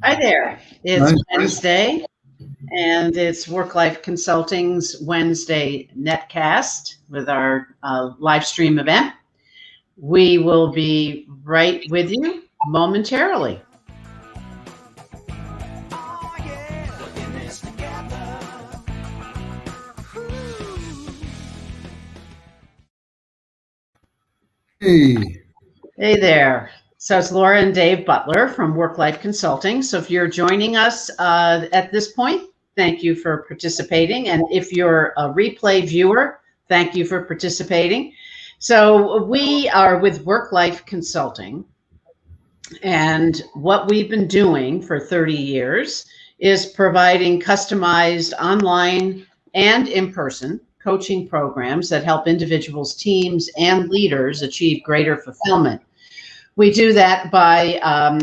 Hi there. It's Right? Wednesday, and it's Work Life Consulting's Wednesday netcast with our live stream event. We will be right with you momentarily. Hey, Hey there. So it's Laura and Dave Butler from Work Life Consulting. So if you're joining us at this point, thank you for participating. And if you're a replay viewer, thank you for participating. So we are with Work Life Consulting. And what we've been doing for 30 years is providing customized online and in-person coaching programs that help individuals, teams, and leaders achieve greater fulfillment. We do that by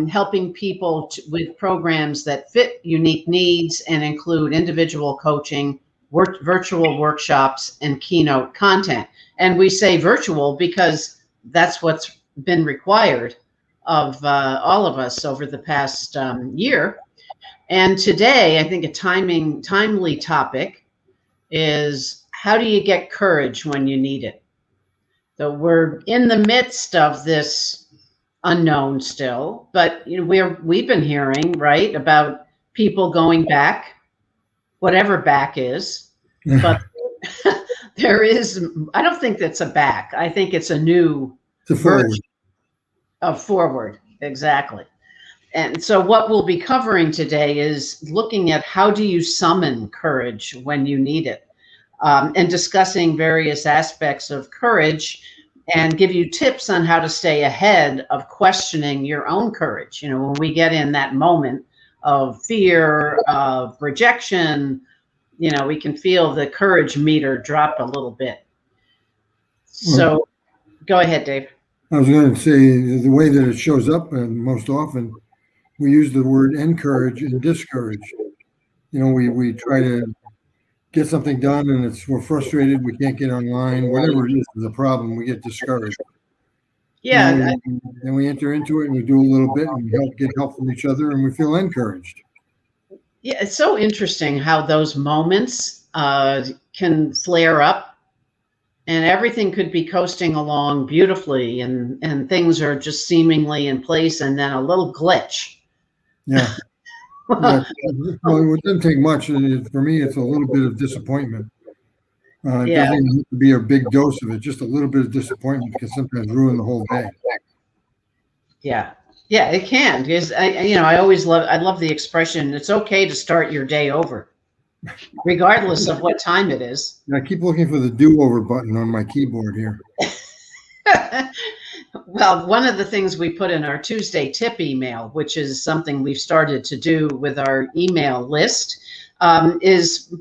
helping people with programs that fit unique needs and include individual coaching, virtual workshops, and keynote content. And we say virtual because that's what's been required of all of us over the past year. And today, I think a timely topic is how do you get courage when you need it? So we're in the midst of this unknown still, but we've been hearing right about people going back, whatever back is, but there is. I don't think that's a back. I think it's a new version of forward. Exactly. And so what we'll be covering today is looking at how do you summon courage when you need it, and discussing various aspects of courage and give you tips on how to stay ahead of questioning your own courage. When we get in that moment of fear, of rejection, we can feel the courage meter drop a little bit. So go ahead, Dave. I was going to say the way that it shows up, and most often we use the word encourage and discourage. We try to get something done, and we're frustrated. We can't get online. Whatever it is a problem. We get discouraged. Yeah. Then we enter into it, and we do a little bit, and we get help from each other, and we feel encouraged. Yeah, it's so interesting how those moments can flare up, and everything could be coasting along beautifully, and things are just seemingly in place, and then a little glitch. Yeah. Well, it doesn't take much. For me, it's a little bit of disappointment. It doesn't even have to be a big dose of it. Just a little bit of disappointment can sometimes ruin the whole day. Yeah, it can. Because I love the expression. It's okay to start your day over, regardless of what time it is. I keep looking for the do-over button on my keyboard here. Well, one of the things we put in our Tuesday tip email, which is something we've started to do with our email list, is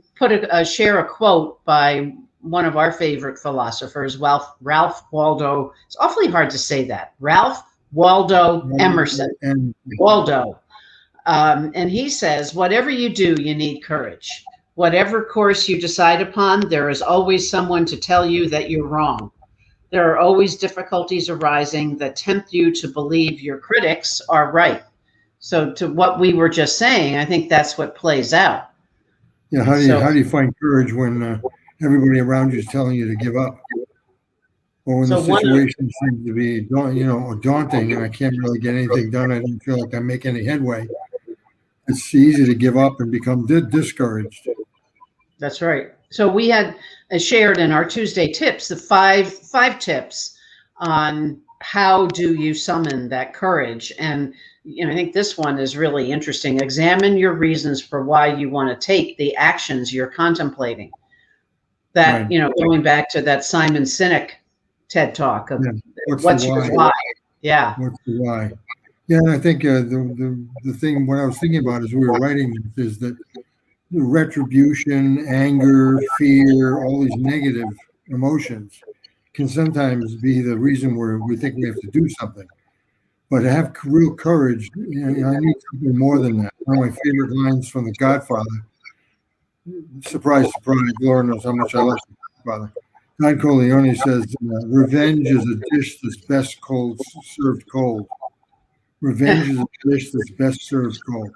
share a quote by one of our favorite philosophers, Ralph Waldo. It's awfully hard to say that. Ralph Waldo Emerson. Waldo. And he says, whatever you do, you need courage. Whatever course you decide upon, there is always someone to tell you that you're wrong. There are always difficulties arising that tempt you to believe your critics are right. So to what we were just saying, I think that's what plays out. Yeah, how do you find courage when everybody around you is telling you to give up? Or when the situation seems to be daunting and I can't really get anything done, I don't feel like I make any headway. It's easy to give up and become discouraged. That's right. So we had shared in our Tuesday tips the five tips on how do you summon that courage. And I think this one is really interesting. Examine your reasons for why you want to take the actions you're contemplating. That, right. Going back to that Simon Sinek TED Talk of what's your why? Yeah. What's the why? Yeah, and I think the thing, what I was thinking about as we were writing this is that retribution, anger, fear, all these negative emotions can sometimes be the reason where we think we have to do something. But to have real courage, I need something more than that. One of my favorite lines from The Godfather. Surprise, surprise, Laura knows how much I like The Godfather. Don Corleone says, revenge is a dish that's best served cold. Revenge is a dish that's best served cold.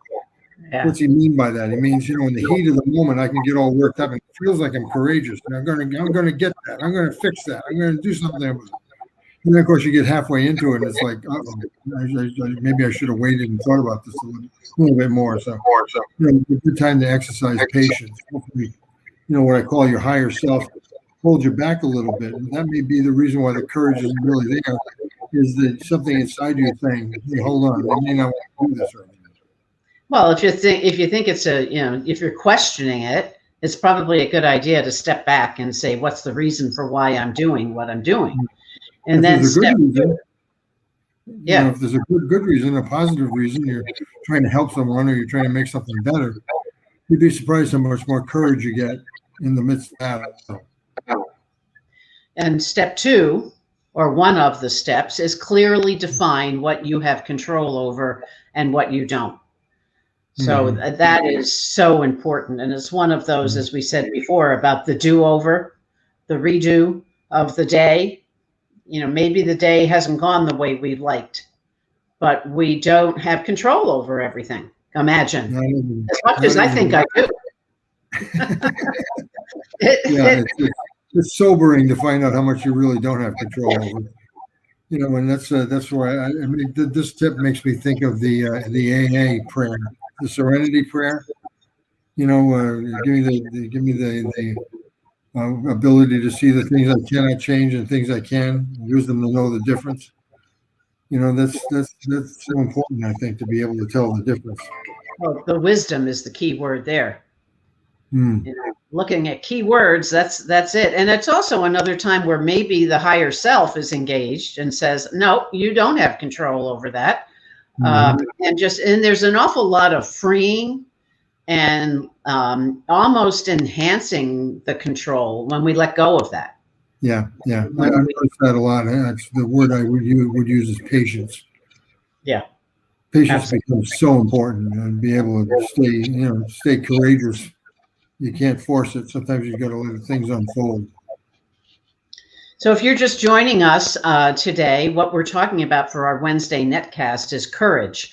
Yeah. What's he mean by that? He means, in the heat of the moment, I can get all worked up and it feels like I'm courageous. And I'm gonna get that. I'm gonna fix that. I'm gonna do something about it. And then, of course, you get halfway into it, and it's like, maybe I should have waited and thought about this a little bit more. So, a good time to exercise patience. Hopefully, what I call your higher self hold you back a little bit. And that may be the reason why the courage isn't really there, is that something inside you is saying, hey, hold on, I may not want to do this right now. Well, if you think it's if you're questioning it, it's probably a good idea to step back and say, what's the reason for why I'm doing what I'm doing? And then if there's a good reason, a positive reason, you're trying to help someone or you're trying to make something better, you'd be surprised how much more courage you get in the midst of that. And step 2, or one of the steps, is clearly define what you have control over and what you don't. So that is so important. And it's one of those, as we said before, about the do-over, the redo of the day. Maybe the day hasn't gone the way we liked, but we don't have control over everything. Imagine, as much as I think I do. It's sobering to find out how much you really don't have control over. And that's why this tip makes me think of the AA prayer, the Serenity Prayer. Give me the ability to see the things I cannot change and things I can. Wisdom to know the difference. That's so important, I think, to be able to tell the difference. Well, the wisdom is the key word there. Looking at key words, that's it. And it's also another time where maybe the higher self is engaged and says, no, you don't have control over that. And there's an awful lot of freeing and almost enhancing the control when we let go of that. Yeah. I noticed that a lot. That's the word I would use is patience. Yeah. Patience Absolutely. becomes so important, and be able to stay courageous. You can't force it. Sometimes you've got to let things unfold. So if you're just joining us today, what we're talking about for our Wednesday netcast is courage.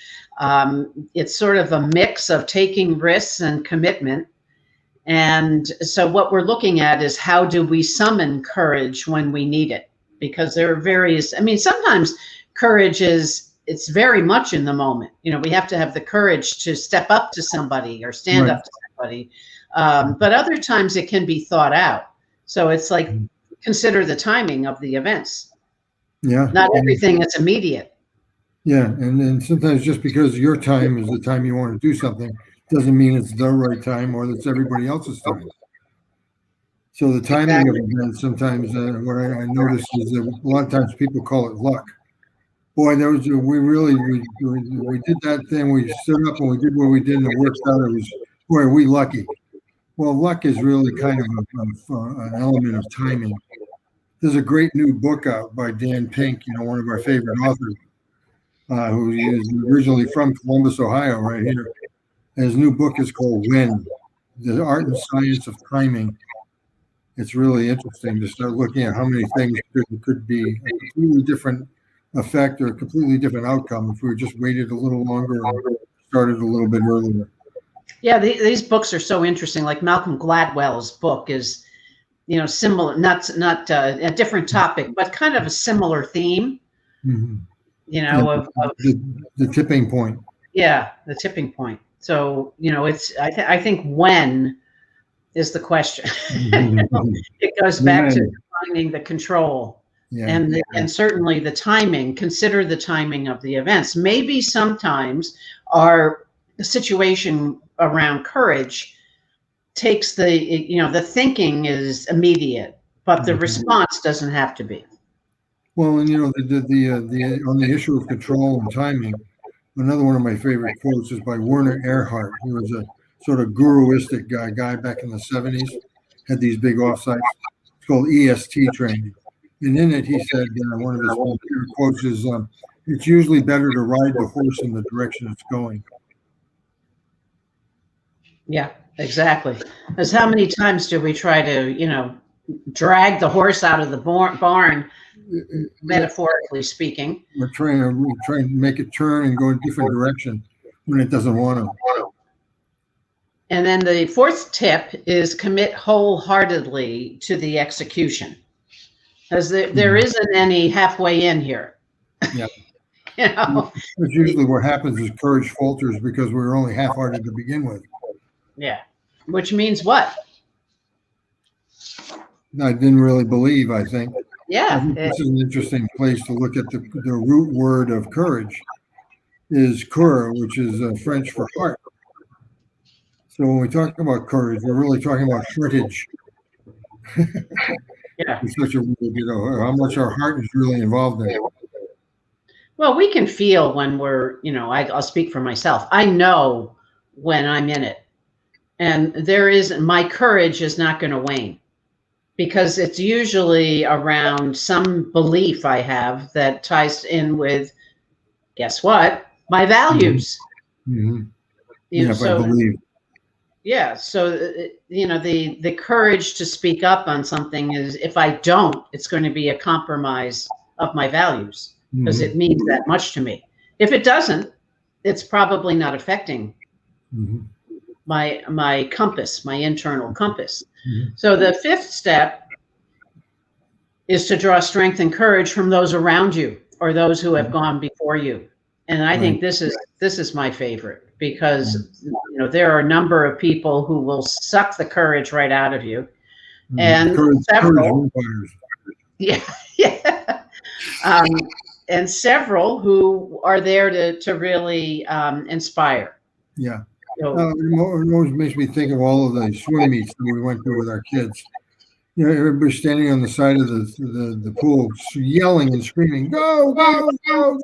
It's sort of a mix of taking risks and commitment. And so what we're looking at is, how do we summon courage when we need it? Because there are various, sometimes courage it's very much in the moment. We have to have the courage to step up to somebody or stand up to somebody. But other times it can be thought out. So it's like, consider the timing of the events. Yeah. Not everything is immediate. Yeah. And sometimes just because your time is the time you want to do something doesn't mean it's the right time or it's everybody else's time. So the timing of events, sometimes what I noticed is that a lot of times people call it luck. Boy, we did that thing. We stood up and we did what we did and it worked out. Boy, are we lucky. Well, luck is really kind of an element of timing. There's a great new book out by Dan Pink, one of our favorite authors, who is originally from Columbus, Ohio, right here. And his new book is called When, The Art and Science of Timing. It's really interesting to start looking at how many things could be a completely different effect or a completely different outcome if we just waited a little longer and started a little bit earlier. Yeah, these books are so interesting. Like Malcolm Gladwell's book is, similar, not a different topic, but kind of a similar theme. Mm-hmm. The tipping point. Yeah, the tipping point. So it's I think when is the question. It goes back to finding the control. Yeah. And certainly the timing. Consider the timing of the events. Maybe sometimes our situation around courage takes the thinking is immediate, but the response doesn't have to be. Well, and the on the issue of control and timing, another one of my favorite quotes is by Werner Erhard. He was a sort of guruistic guy back in the 70s, had these big offsites. It's called EST training. And in it, he said, one of his favorite quotes is, it's usually better to ride the horse in the direction it's going. Yeah, exactly. Because how many times do we try to, drag the horse out of the barn, metaphorically speaking? We're trying to make it turn and go in a different direction when it doesn't want to. And then the fourth tip is commit wholeheartedly to the execution, because there isn't any halfway in here. Yeah. You know? That's usually what happens is courage falters because we were only half-hearted to begin with. Yeah. Which means what? I didn't really believe, I think. Yeah. I think this is an interesting place to look at the root word of courage is cœur, which is French for heart. So when we talk about courage, we're really talking about heartage. Yeah. It's such a weird, how much our heart is really involved in it. Well, we can feel when we're, I'll speak for myself. I know when I'm in it. And my courage is not going to wane, because it's usually around some belief I have that ties in with, guess what? My values. Mm-hmm. I believe. Yeah. So, the courage to speak up on something is, if I don't, it's going to be a compromise of my values, because it means that much to me. If it doesn't, it's probably not affecting my compass, my internal compass. So the fifth step is to draw strength and courage from those around you or those who have gone before you. And I think this is my favorite, because there are a number of people who will suck the courage right out of you, and several, and several who are there to really inspire. Yeah. It always makes me think of all of the swim meets that we went to with our kids. Everybody standing on the side of the pool, yelling and screaming, "Go, go, go!"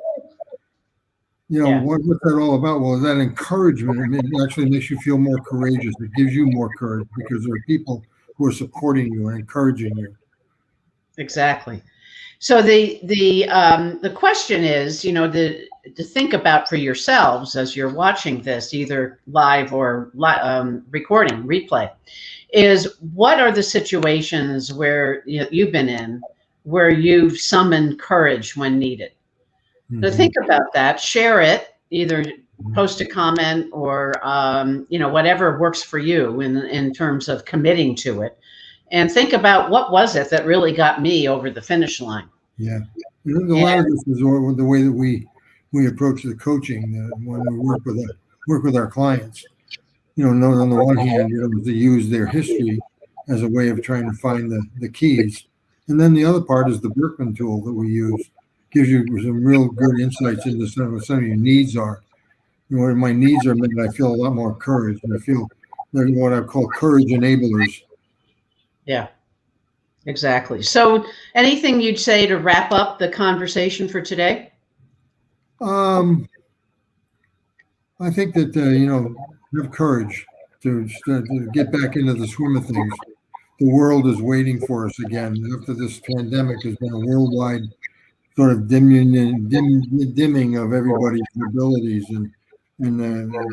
What's that all about? Well, that encouragement, it actually makes you feel more courageous. It gives you more courage because there are people who are supporting you and encouraging you. Exactly. So the question is, to think about for yourselves as you're watching this, either live or recording, replay, is what are the situations where you've been in where you've summoned courage when needed? So think about that, share it, either post a comment or, whatever works for you in terms of committing to it. And think about, what was it that really got me over the finish line? Yeah. A lot of this is the way that we approach the coaching when we work with our clients. On the one hand, to use their history as a way of trying to find the keys. And then the other part is the Berkman tool that we use. Gives you some real good insights into what some of your needs are. When my needs are met, I feel a lot more courage. And I feel they're what I call courage enablers. Yeah, exactly. So anything you'd say to wrap up the conversation for today? I think that, have courage to get back into the swim of things. The world is waiting for us again. After this pandemic has been a worldwide sort of dimming of everybody's abilities and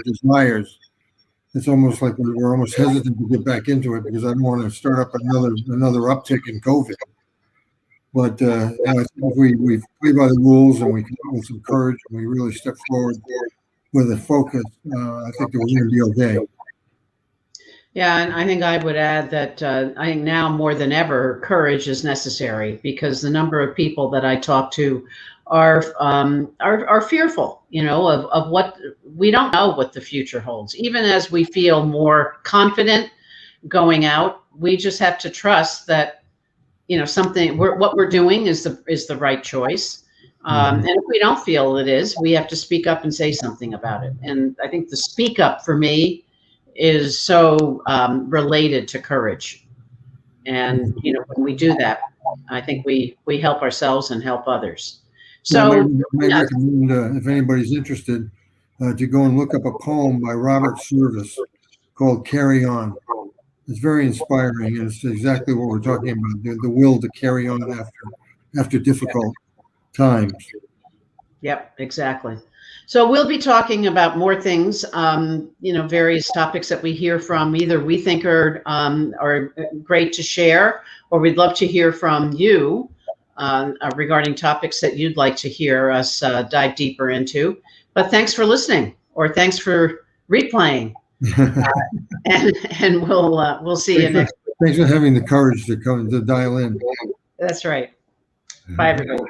desires. It's almost like we're almost hesitant to get back into it because I don't want to start up another uptick in COVID. But I think if we play by the rules and we come up with some courage and we really step forward with a focus, I think that we're going to be okay. Yeah, and I think I would add that I think now more than ever, courage is necessary, because the number of people that I talk to are fearful, of what we don't know what the future holds. Even as we feel more confident going out, we just have to trust that what we're doing is the right choice. And if we don't feel it is, we have to speak up and say something about it. And I think the speak up for me is so related to courage. And when we do that, I think we help ourselves and help others. So I might recommend, if anybody's interested, to go and look up a poem by Robert Service called "Carry On." It's very inspiring, and it's exactly what we're talking about: the will to carry on after difficult times. Yep, exactly. So we'll be talking about more things, various topics that we hear from, either we think are great to share, or we'd love to hear from you regarding topics that you'd like to hear us dive deeper into. But thanks for listening, or thanks for replaying. and we'll see you next. Thanks for having the courage to come to dial in. That's right. Bye, everybody.